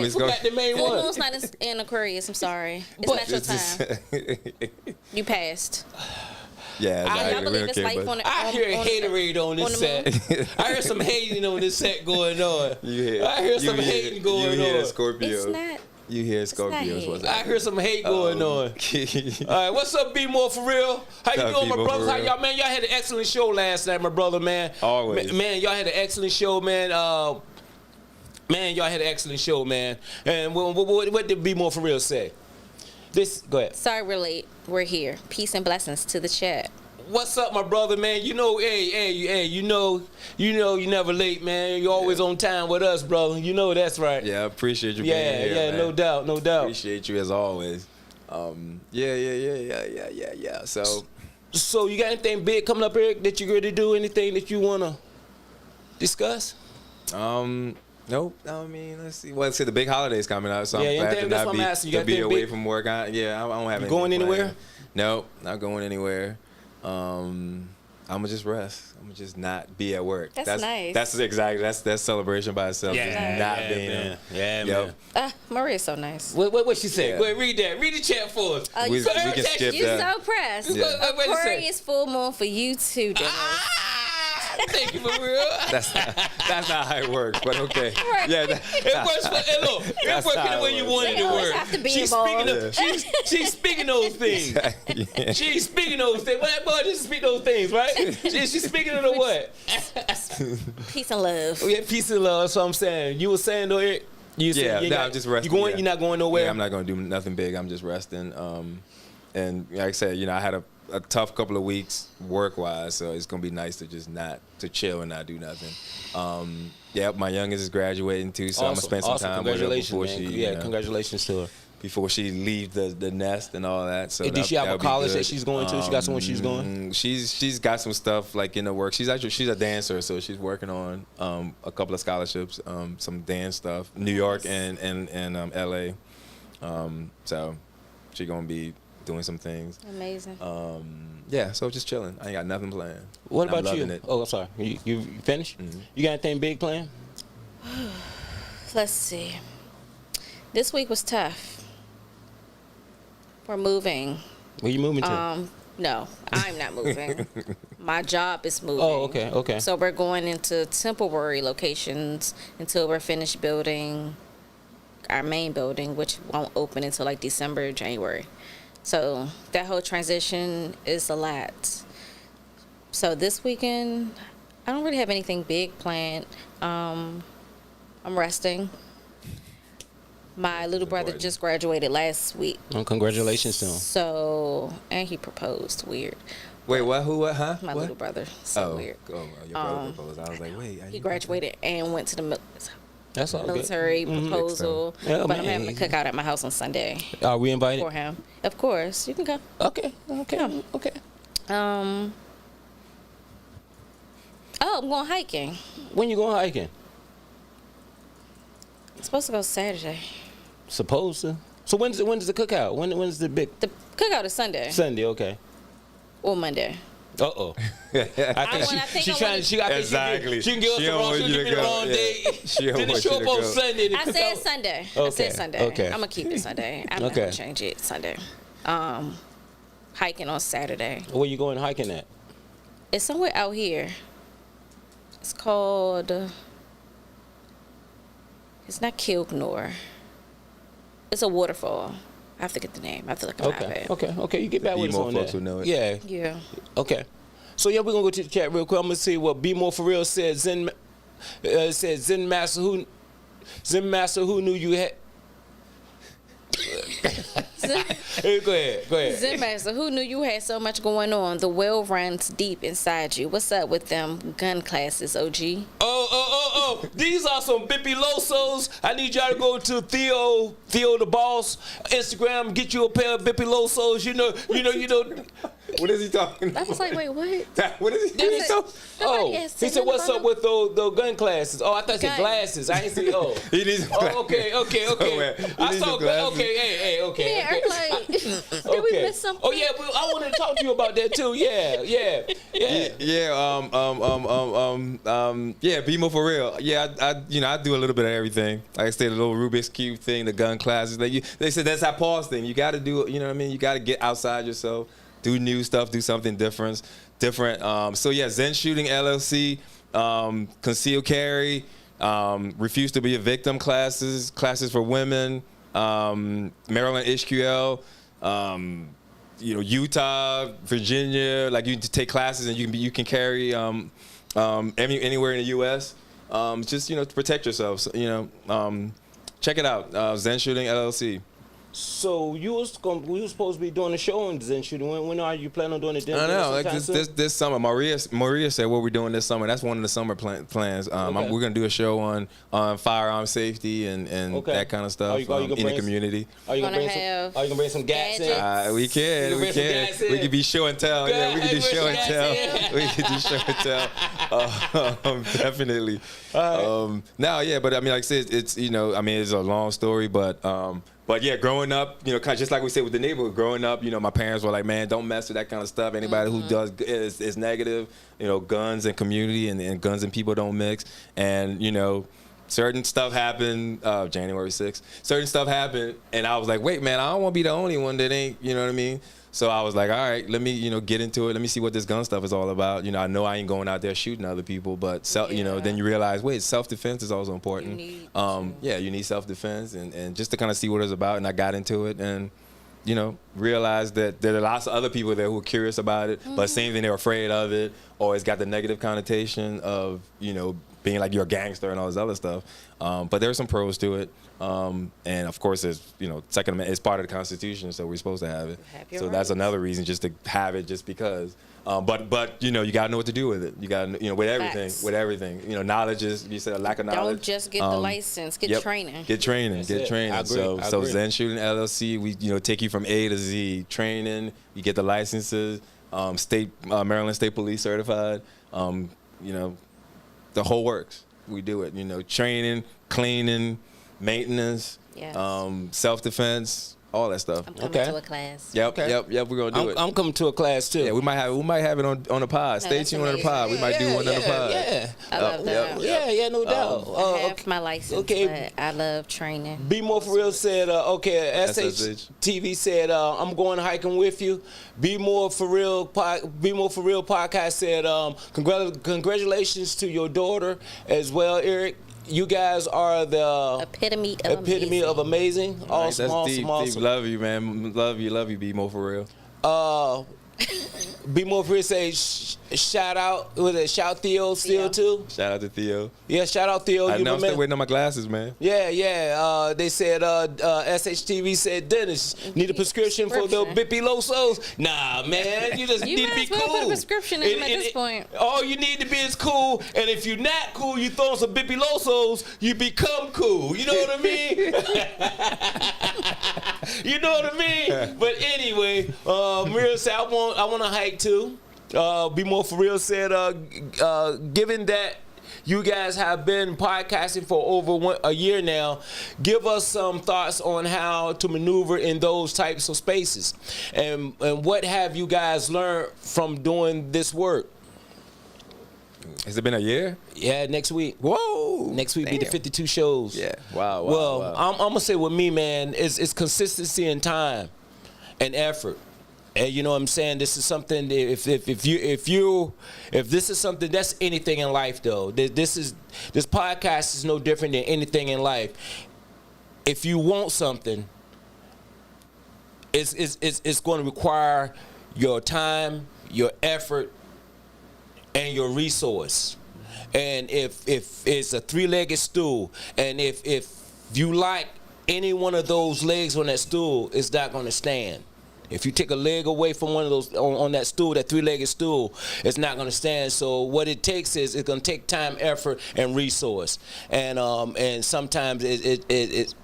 You forgot the main one. one. Full moon's not in Aquarius. I'm sorry. It's not your time. You passed. Yeah, I believe it's life on the I hear haterade on this set. I hear some hating on this set going on. I hear some hating going on. You hear Scorpio. It's not. You hear Scorpios. I hear some hate going on. All right, what's up, Bmore, for real? How you doing, my brothers? How y'all, man? Y'all had an excellent show last night, my brother, man. Always. Man, y'all had an excellent show, man. Man, y'all had an excellent show, man. And what did Bmore for real say? Go ahead. Sorry we're late. We're here. Peace and blessings to the chat. What's up, my brother, man? You know, you never late, man. You're always on time with us, brother. You know that's right. Yeah, I appreciate you being here, man. No doubt. Appreciate you as always. Yeah. So you got anything big coming up, Eric, that you're going to do? Anything that you want to discuss? Nope. I mean, let's see. Well, the big holiday's coming up, so I'm glad to be away from work. I don't have anything going anywhere? planned. Nope, not going anywhere. I'm gonna just rest. I'm gonna just not be at work. That's nice. That's celebration by itself. Man. Maria's so nice. What she said? Go ahead, read that. Read the chat for us. We can skip You're that. so pressed. Yeah. Aquarius full moon for you too, Dennis. Thank you, for real. That's not how it works, but okay. Right. Yeah, it works. Look, it works the way you want it to work. Have to be She's speaking those things. Yeah. She's speaking those things. What boy just speak those things, right? She's speaking of the what? Peace and love. Yeah, peace and love. That's what I'm saying. You were saying though, Eric? I'm just resting. You're not going nowhere. Yeah, I'm not going to do nothing big. I'm just resting. And like I said, I had a tough couple of weeks work-wise, so it's gonna be nice to just to chill and not do nothing. My youngest is graduating too, so I'm gonna spend some time with her before congratulations to her. Before she leaves the nest and all that. So did she have a college that she's going to? She got somewhere she's going? She's got some stuff like in the work. She's a dancer, so she's working on a couple of scholarships, some dance stuff, New York and LA. So she's gonna be doing some things. Amazing. So just chilling. I ain't got nothing planned. What about you? It. Oh, I'm sorry. You finished? Mm-hmm. You got anything big planned? Let's see. This week was tough. We're moving. Where you moving to? No, I'm not moving. My job is moving. Oh, okay. So we're going into temporary locations until we're finished building our main building, which won't open until like December, January. So that whole transition is a lot. So this weekend, I don't really have anything big planned. I'm resting. My little brother just graduated last week. Oh, congratulations to him. So, and he proposed. Weird. Wait, what? Who? What? Huh? My little brother. So weird. Oh, your brother proposed. I was like, wait. He graduated and went to the military proposal. Yeah, but I'm having a cookout at my house on Sunday. Are we invited? For him. Of course. You can go. Okay. Come. Okay. I'm going hiking. When you going hiking? I'm supposed to go Saturday. Supposed to. So when does the cookout? When's the big? The cookout is Sunday. Sunday, okay. Or Monday. Uh-oh. I think she can give us the wrong date. Didn't show up on Sunday. I said Sunday. Okay. I said Sunday. Okay. I'm gonna keep it Sunday. I'm not gonna change it. Sunday. Hiking on Saturday. Where you going hiking at? It's somewhere out here. It's called. It's not Kilgnor. It's a waterfall. I have to get the name. I have to look at it. Okay. You get back with us on that. Who know it. Yeah. Yeah. Okay. So yeah, we're gonna go to the chat real quick. I'm gonna see what Be More For Real said. Zen Master who knew you had. Hey, go ahead. Zen Master, who knew you had so much going on? The well runs deep inside you. What's up with them gun classes, OG? Oh. These are some Bippy-Losos. I need y'all to go to Theo the Boss Instagram, get you a pair of Bippy-Losos. You know. What is he talking about? I was like, wait, what? What is he He said, what's up with those gun classes? Oh, I thought he said glasses. I ain't see. Oh, he needs some glasses. Okay. I saw glasses. Okay. Yeah, like, did we miss something? Oh yeah, I wanted to talk to you about that too. Yeah. Yeah, Be More For Real. Yeah, I do a little bit of everything. Like I said, the little Rubik's Cube thing, the gun classes. They said that's how Paul's thing. You got to do, you know what I mean? You got to get outside yourself, do new stuff, do something different. So yeah, Zen Shooting LLC, concealed carry, refuse to be a victim classes for women, Maryland HQL, Utah, Virginia. Like you take classes and you can carry anywhere in the U.S. Just to protect yourself. Check it out, Zen Shooting LLC. So we were supposed to be doing a show on Zen Shooting. When are you planning on doing it? I know, like this summer. Maria said what we're doing this summer. That's one of the summer plans. We're gonna do a show on firearm safety and that kind of stuff in the community. Are you gonna bring some gadgets? We can. We can be show and tell. Yeah, we can do show and tell. We can do show and tell. Definitely. But I mean, like I said, it's it's a long story, but yeah, growing up, just like we said with the neighborhood, growing up, my parents were like, man, don't mess with that kind of stuff. Anybody who does is negative, guns and community and guns and people don't mix. And, certain stuff happened, January 6th, certain stuff happened. And I was like, wait, man, I don't want to be the only one that ain't, you know what I mean? So I was like, all right, let me, get into it. Let me see what this gun stuff is all about. I know I ain't going out there shooting other people, but then you realize, wait, self-defense is also important. You need self-defense and just to kind of see what it's about. And I got into it and, realized that there are lots of other people there who are curious about it, but same thing, they're afraid of it, or it's got the negative connotation of, being like you're a gangster and all this other stuff. But there's some pros to it. And of course, it's Second Amendment. It's part of the Constitution, so we're supposed to have it. So that's another reason just to have it, just because. But you gotta know what to do with it. You gotta with everything. Facts. With everything. Knowledge is, you said, a lack of knowledge. Don't just get the license. Get training. Get training. I agree. So Zen Shooting LLC, we take you from A to Z. Training. You get the licenses. Maryland State Police certified. The whole works. We do it. Training, cleaning, maintenance, self-defense, all that stuff. I'm coming to a class. Yep. We're gonna do it. I'm coming to a class too. Yeah, we might have it on the pod. Stay tuned on the pod. We might do one on the pod. Yeah, I love that. Yeah, no doubt. I have my license, but I love training. Be More For Real said, SHTV said, I'm going hiking with you. Be More For Real podcast said, congratulations to your daughter as well, Eric. You guys are the epitome of amazing. Awesome, that's awesome, deep, awesome. Deep. Love you, man. Love you. Be More For Real. Be More For Real say shout out. Was it shout Theo still too? Shout out to Theo. Yeah, shout out Theo. I'm still waiting on my glasses, man. Yeah. They said SHTV said Dennis need a prescription for the Bippy-Losos. Nah, man, you just need to be cool. Put a prescription in at this point. All you need to be is cool, and if you're not cool, you throw some Bippy-Losos, you become cool. You know what I mean? You know what I mean? But anyway, Miriam said I want to hike too. Be More For Real said, given that you guys have been podcasting for over a year now. Give us some thoughts on how to maneuver in those types of spaces, and what have you guys learned from doing this work? Has it been a year? Yeah, next week. Whoa! Next week be the 52 shows. Yeah. Wow. Well, I'm gonna say with me, man, it's consistency and time and effort. And you know what I'm saying? This is something. If this is something, that's anything in life, though. This podcast is no different than anything in life. If you want something, it's going to require your time, your effort, and your resource. And if it's a three-legged stool, and if you like any one of those legs on that stool, it's not going to stand. If you take a leg away from one of those on that stool, that three-legged stool, it's not going to stand. So what it takes is it's going to take time, effort, and resource. And sometimes it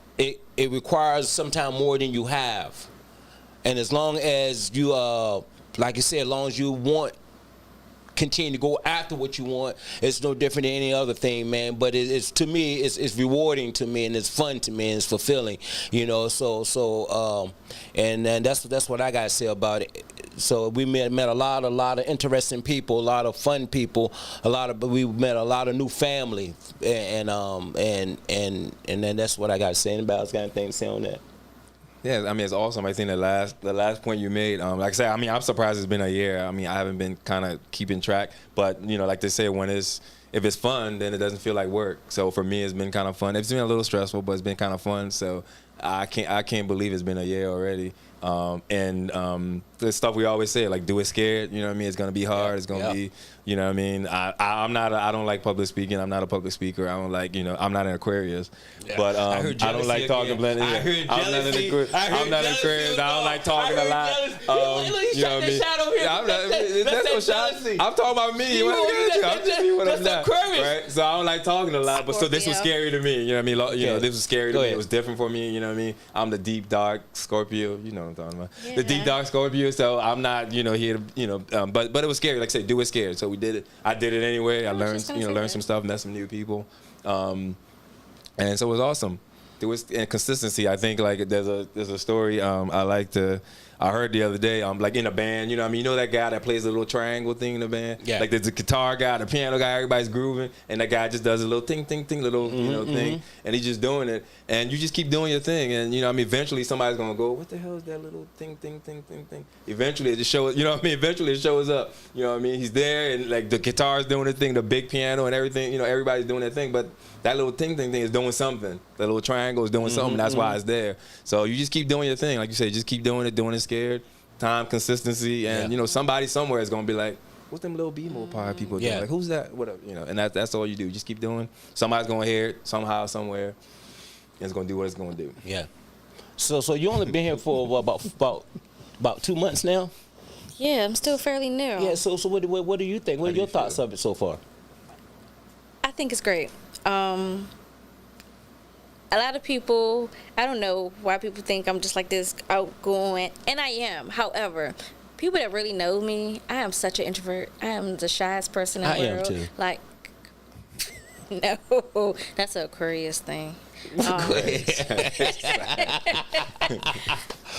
requires sometimes more than you have. And as long as you like you said, as long as you continue to go after what you want, it's no different than any other thing, man. But it's to me, it's rewarding to me, and it's fun to me, and it's fulfilling, you know. And that's what I gotta say about it. So we met a lot of interesting people, a lot of fun people, we met a lot of new family, and then that's what I gotta say about. Got anything to say on that? Yeah, I mean, it's awesome. I think the last point you made, like I said, I mean, I'm surprised it's been a year. I mean, I haven't been kind of keeping track, but you know, like they say, if it's fun, then it doesn't feel like work. So for me, it's been kind of fun. It's been a little stressful, but it's been kind of fun. So I can't believe it's been a year already. The stuff we always say, like, do it scared. You know what I mean? It's gonna be hard. It's gonna be, you know what I mean? I don't like public speaking. I'm not a public speaker. I don't like, you know, I'm not an Aquarius. Yeah. But I don't like talking blending. I'm not an Aquarius. I don't like talking a lot. You know what I mean? That's no shot. I'm talking about me. I'm just me when I'm not. Right? So I don't like talking a lot. But so this was scary to me. You know what I mean? You know, this was scary to me. It was different for me. You know what I mean? I'm the deep dark Scorpio. You know what I'm talking about? Yeah. The deep dark Scorpio. So I'm not, you know, here to, you know, but it was scary. Like I said, do it scared. So we did it. I did it anyway. I learned some stuff, met some new people, and so it was awesome. There was consistency. I think like there's a story I heard the other day. Like in a band, you know what I mean? You know that guy that plays a little triangle thing in the band? Yeah. Like there's a guitar guy, the piano guy, everybody's grooving, and that guy just does a little ting, ting, ting, little thing, and he's just doing it, and you just keep doing your thing, and you know what I mean? Eventually somebody's gonna go, what the hell is that little ting, ting, ting, ting, ting? Eventually it just shows, you know what I mean? Eventually it shows up, you know what I mean? He's there, and like the guitar's doing the thing, the big piano and everything, you know, everybody's doing their thing, but that little ting, ting thing is doing something. That little triangle is doing something. That's why it's there. So you just keep doing your thing. Like you said, just keep doing it scared. Time, consistency, and you know, somebody somewhere is gonna be like, what's them little Bmore Pod people doing? Like, who's that? Whatever, you know, and that's all you do. Just keep doing. Somebody's gonna hear it somehow, somewhere, and it's gonna do what it's gonna do. Yeah. So you only been here for about 2 months now? Yeah, I'm still fairly new. Yeah. So what do you think? What are your thoughts of it so far? I think it's great. A lot of people, I don't know why people think I'm just like this outgoing, and I am. However, people that really know me, I am such an introvert. I am the shyest person in the world. I am too. Like, no, that's an Aquarius thing.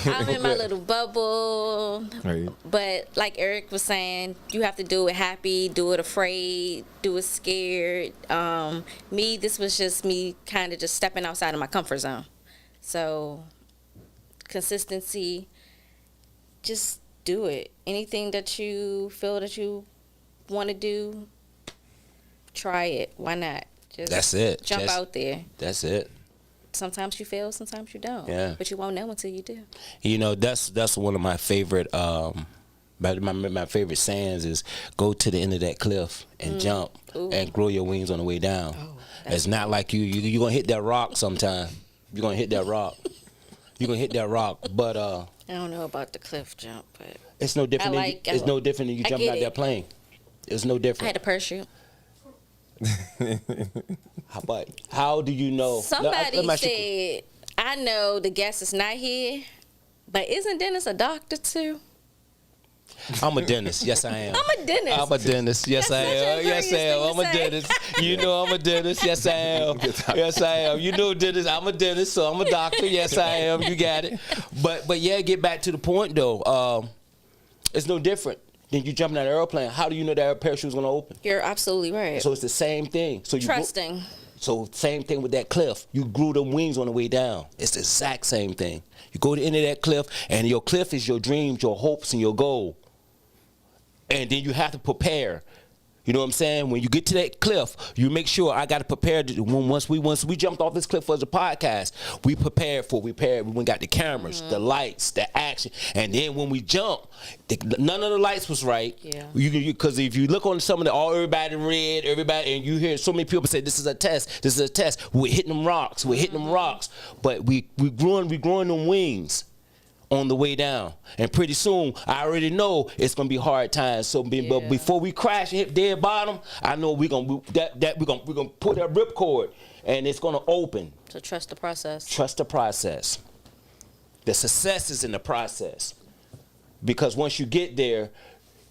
I'm in my little bubble, but like Eric was saying, you have to do it happy, do it afraid, do it scared. This was just me kind of just stepping outside of my comfort zone. So consistency, just do it. Anything that you feel that you want to do, try it. Why not? Just that's it. Jump out there. That's it. Sometimes you fail, sometimes you don't. Yeah. But you won't know until you do. You know, that's one of my favorite my favorite sayings is go to the end of that cliff and jump and grow your wings on the way down. It's not like you're gonna hit that rock sometime. You're gonna hit that rock. You're gonna hit that rock. But I don't know about the cliff jump, but it's no different no different than you jumping out that plane. It's no different. I had a parachute. How do you know? Somebody said, I know the guest is not here, but isn't Dennis a doctor too? I'm a dentist. Yes, I am. I'm a dentist. I'm a dentist. Yes, I am. Yes, I am. I'm a dentist. You know I'm a dentist. Yes, I am. Yes, I am. You know dentist. I'm a dentist, so I'm a doctor. Yes, I am. You got it. But yeah, get back to the point though. It's no different than you jumping out of an airplane. How do you know that parachute's gonna open? You're absolutely right. So it's the same thing. So you trusting. So same thing with that cliff. You grew them wings on the way down. It's the exact same thing. You go to the end of that cliff, and your cliff is your dreams, your hopes, and your goal. And then you have to prepare. You know what I'm saying? When you get to that cliff, you make sure I got to prepare. Once we jumped off this cliff for the podcast, we prepared for. We went got the cameras, the lights, the action, and then when we jumped, none of the lights was right. Yeah. Because if you look on some of everybody red, and you hear so many people say this is a test. This is a test. We're hitting them rocks. We're hitting them rocks. But we growing them wings on the way down, and pretty soon I already know it's gonna be hard times. So, but before we crash and hit dead bottom, I know we're gonna pull that ripcord, and it's gonna open. So trust the process. Trust the process. The success is in the process, because once you get there,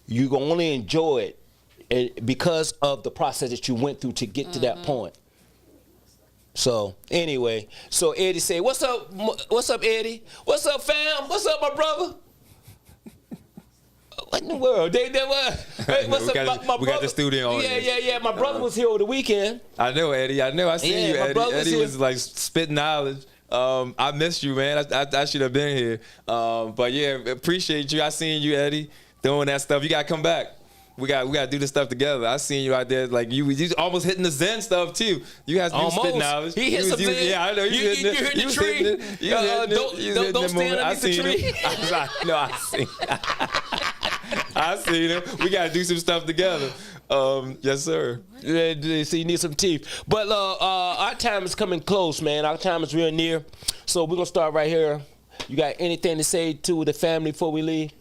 you gonna only enjoy it because of the process that you went through to get to that point. So anyway, so Eddie said, "What's up? What's up, Eddie? What's up, fam? What's up, my brother? What in the world? What's up, my brother? We got the studio on. Yeah. My brother was here over the weekend. I know, Eddie. I know. I seen you, Eddie. Eddie was like spitting knowledge. I missed you, man. I should have been here. But yeah, appreciate you. I seen you, Eddie, doing that stuff. You gotta come back. We got to do this stuff together. I seen you out there, like you almost hitting the Zen stuff too. You had some spit knowledge. He hit some Zen. Yeah, I know. You hit the tree. Don't stand underneath the tree. I seen him. We got to do some stuff together. Yes, sir. Yeah, so you need some teeth. But our time is coming close, man. Our time is real near. So we're gonna start right here. You got anything to say to the family before we leave?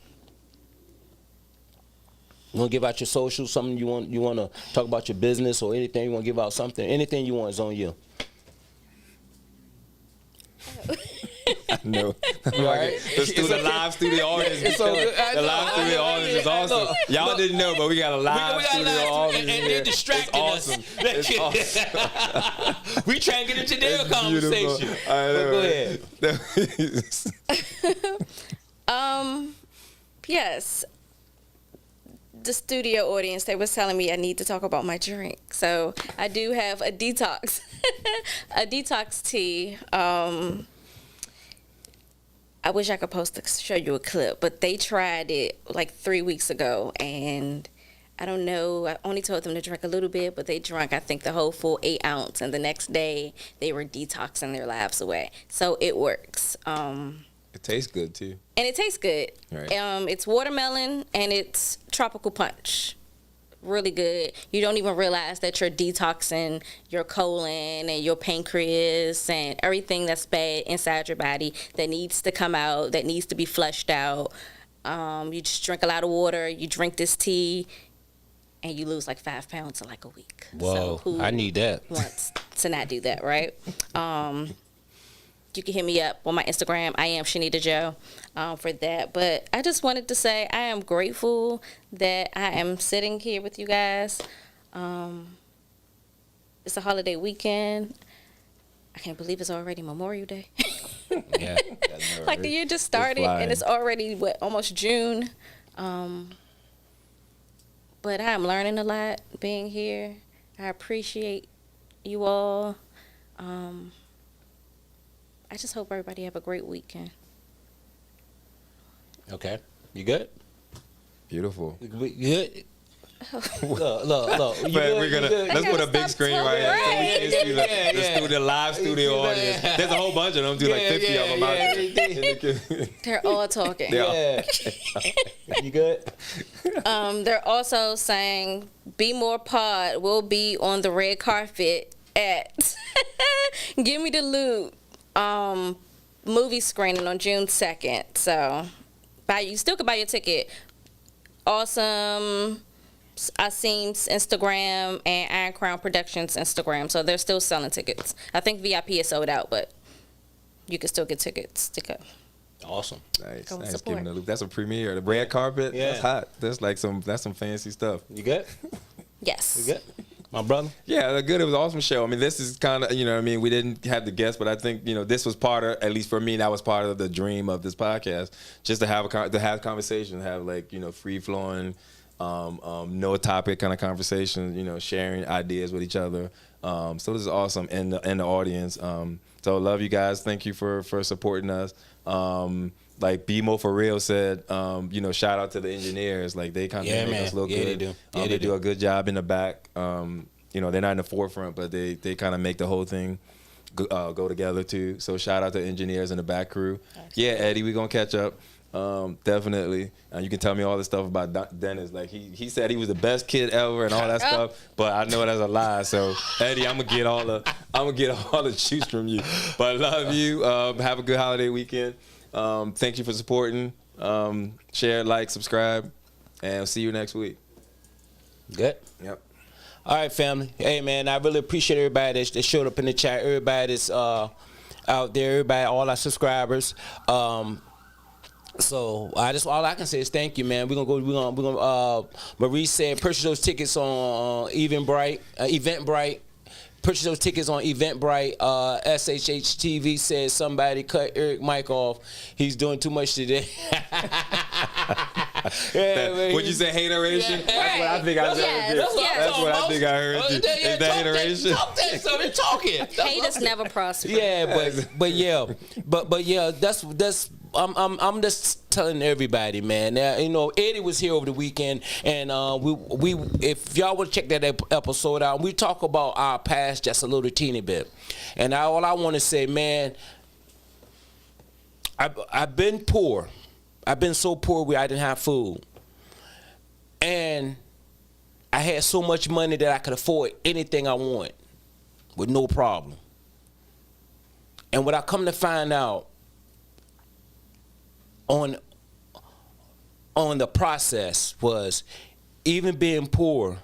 You want to give out your socials, something you want to talk about your business or anything you want to give out, something, anything you want is on you. I know. Right? The live studio audience. The live studio audience is awesome. Y'all didn't know, but we got a live studio audience. And they're distracting us. It's awesome. We try and get into their conversation. I know. Go ahead. Yes. The studio audience, they was telling me I need to talk about my drink. So I do have a detox, a detox tea. I wish I could show you a clip, but they tried it like 3 weeks ago, and I don't know. I only told them to drink a little bit, but they drank, I think, the whole full 8 ounce, and the next day they were detoxing their lives away. So it works. It tastes good too. And it tastes good. Right. It's watermelon and it's tropical punch. Really good. You don't even realize that you're detoxing your colon and your pancreas and everything that's bad inside your body that needs to come out, that needs to be flushed out. You just drink a lot of water. You drink this tea, and you lose like 5 pounds in like a week. Whoa, so I need that. Wants to not do that, right? You can hit me up on my Instagram. I am Shanita Joe for that. But I just wanted to say I am grateful that I am sitting here with you guys. It's a holiday weekend. I can't believe it's already Memorial Day. Yeah, like the year just started and it's already almost June. But I'm learning a lot being here. I appreciate you all. I just hope everybody have a great weekend. Okay. You good? Beautiful. You good? Look. Let's put a big screen right here. So we can see the live studio audience. There's a whole bunch of them, like 50 of them out there. They're all talking. Yeah. You good? They're also saying Bmore Pod will be on the red carpet at Give Me the Loot movie screening on June 2nd. So you still can buy your ticket. Awesome. I seen Instagram and Iron Crown Productions Instagram, so they're still selling tickets. I think VIP is sold out, but you can still get tickets to go. Awesome. Nice. Go Nice. support. Giving the loop. That's a premiere. The red carpet. Yeah. That's hot. That's some fancy stuff. You good? Yes. You good? My brother? Yeah, they're good. It was an awesome show. I mean, this is kind of, you know what I mean? We didn't have the guests, but I think, you know, this was part of, at least for me, that was part of the dream of this podcast, just to have conversation, have like, you know, free flowing, no topic kind of conversation, you know, sharing ideas with each other. So this is awesome. And the audience. So love you guys. Thank you for supporting us. Like Bmore for real said, you know, shout out to the engineers. Like they kind of make us look good. They do. They do a good job in the back. You know, they're not in the forefront, but they kind of make the whole thing go together too. So shout out to engineers and the back crew. Yeah, Eddie, we gonna catch up. Definitely. You can tell me all this stuff about Dennis. Like he said he was the best kid ever and all that stuff, but I know that's a lie. So Eddie, I'm gonna get all the juice from you. But I love you. Have a good holiday weekend. Thank you for supporting. Share, like, subscribe, and I'll see you next week. Good. Yep. All right, family. Hey, man, I really appreciate everybody that showed up in the chat. Everybody that's out there. Everybody, all our subscribers. So all I can say is thank you, man. We're gonna Marie said purchase those tickets on Eventbrite. Purchase those tickets on Eventbrite. SHH TV says somebody cut Eric Mike off. He's doing too much today. What'd you say, hateration? Yeah, that's what I think I said. Yes, That's what I think I heard. Is that hateration? Talk that stuff and talking. Haters never prosper. Yeah, but yeah, that's. I'm just telling everybody, man. You know, Eddie was here over the weekend, and we if y'all would check that episode out, we talk about our past just a little teeny bit. And all I want to say, man, I've been poor. I've been so poor where I didn't have food, and I had so much money that I could afford anything I want with no problem. And what I come to find out on the process was, even being poor,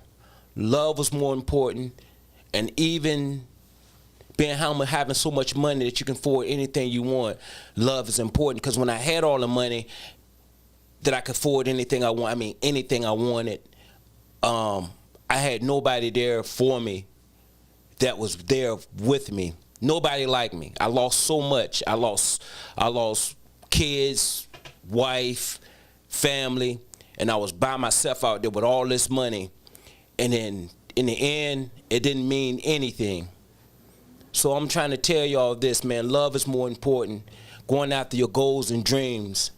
love was more important, and even being having so much money that you can afford anything you want, love is important. Because when I had all the money that I could afford anything I want, anything I wanted, I had nobody there for me that was there with me. Nobody liked me. I lost so much. I lost kids, wife, family, and I was by myself out there with all this money, and then in the end it didn't mean anything. So I'm trying to tell y'all this, man. Love is more important. Going after your goals and dreams,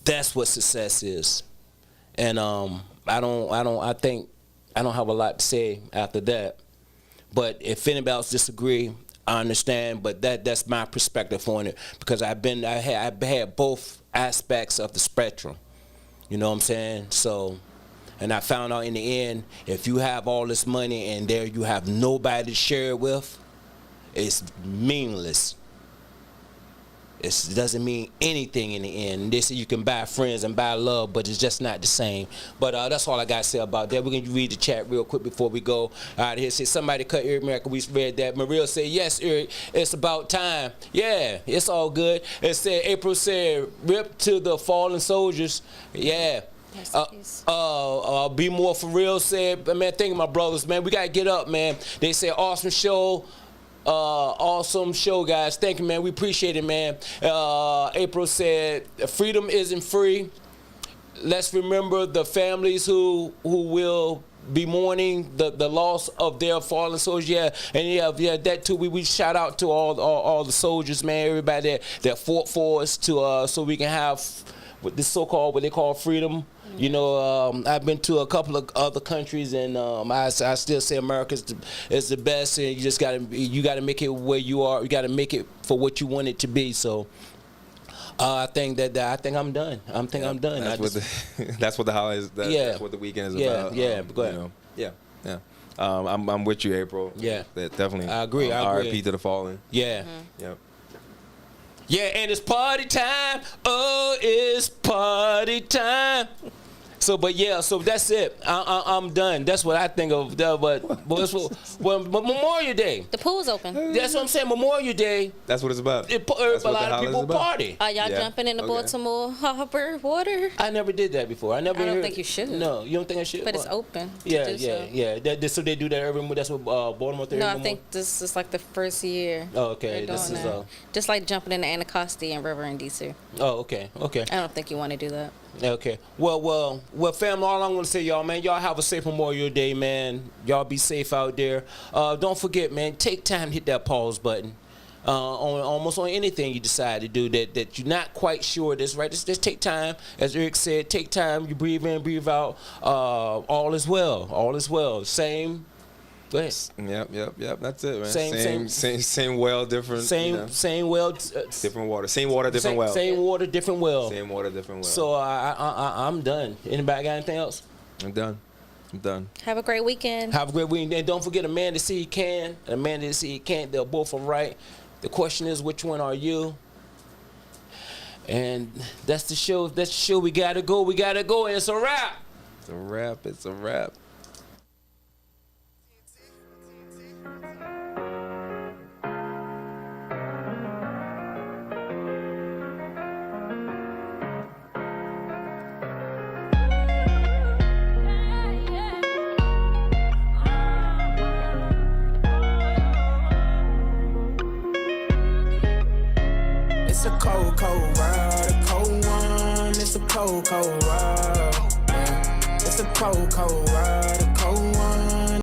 that's what success is. And I think I don't have a lot to say after that. But if anybody else disagree, I understand, but that's my perspective on it, because I've had both aspects of the spectrum. You know what I'm saying? So, and I found out in the end, if you have all this money and there you have nobody to share it with, it's meaningless. It doesn't mean anything in the end. They say you can buy friends and buy love, but it's just not the same. But that's all I got to say about that. We're going to read the chat real quick before we go out of here. Say, somebody cut Eric America. We read that. Maria said, yes, Eric, it's about time. Yeah, it's all good. It said, April said, rip to the fallen soldiers. Yeah. Bmore for real said, man, thank you, my brothers, man. We got to get up, man. They said, awesome show. Awesome show, guys. Thank you, man. We appreciate it, man. April said, freedom isn't free. Let's remember the families who will be mourning the loss of their fallen soldiers. Yeah, and yeah, that too. We shout out to all the soldiers, man. Everybody that fought for us to so we can have what this so-called, what they call freedom. You know, I've been to a couple of other countries, and I still say America is the best, and you gotta make it where you are. You gotta make it for what you want it to be. So I think I'm done. I'm done. That's what the holidays. That's what the weekend is about. Yeah. Go ahead. Yeah. I'm with you, April. Yeah. Definitely. I agree. R.I.P. to the fallen. Yeah. Mm-hmm. Yep. Yeah, and it's party time. Oh, it's party time. So, but yeah, so that's it. I'm done. That's what I think of. But Memorial Day. The pool's open. That's what I'm saying. Memorial Day. That's what it's about. A lot of people party. Are y'all jumping in the Baltimore Harbor water? I never did that before. I don't think you should. No, you don't think I should? But it's open. Yeah. So they do that every month. That's what Baltimore. No, I think this is like the first year. Oh, okay. This is just like jumping in the Anacostia and River in DC. Oh, okay. I don't think you want to do that. Okay. Well, family. All I'm gonna say, y'all, man, y'all have a safe Memorial Day, man. Y'all be safe out there. Don't forget, man. Take time to hit that pause button. On almost on anything you decide to do that you're not quite sure this right. Just take time, as Eric said. Take time. You breathe in, breathe out. All is well. All is well. Same. Go ahead. Yep. That's it, man. Same well, different. Same well. Different water. Same water, different well. Same water, different well. Same water, different well. So I'm done. Anybody got anything else? I'm done. Have a great weekend. Have a great weekend. And don't forget, a man to see he can, and a man to see he can't. They're both right. The question is, which one are you? And that's the show. That's the show. We gotta go. And it's a wrap. It's a wrap. It's a cold, cold world, a cold one. It's a cold, cold world. Yeah. It's a cold, cold world, a